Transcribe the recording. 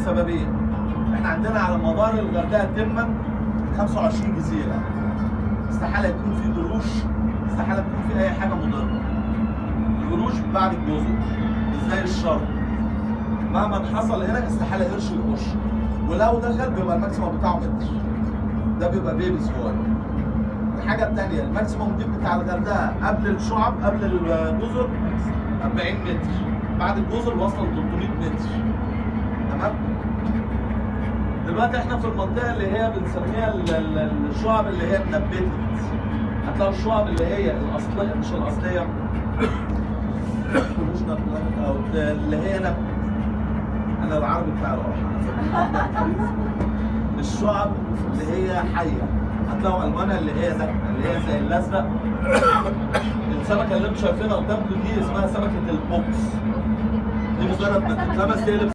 لسببين. احنا عندنا على مدار الغردقه تما 25 جزيره، استحاله يكون في قروش، استحاله يكون في اي حاجه مضره. القروش بعد الجزر مش زي الشرق، مهما حصل هنا استحاله قرش يخش، ولو دخل بيبقى الماكسيموم بتاعه متر، ده بيبقى بيبي صغير. الحاجه الثانيه الماكسيموم دي بتاع الغردقه قبل الشعب قبل الجزر 40 متر، بعد الجزر وصل 300 متر. تمام؟ دلوقتي احنا في المنطقه اللي هي بنسميها الشعب اللي هي اتنبتت. هتلاقوا الشعب اللي هي الاصليه مش الاصليه مش نبتت او اللي هي انا العربي بتاعي راح. الشعب اللي هي حيه، هتلاقوا الوانها اللي هي زي الازرق. السمكه اللي انتم شايفينها قدامكم دي اسمها سمكه البوكس، دي مجرد ما تتلمس تقلب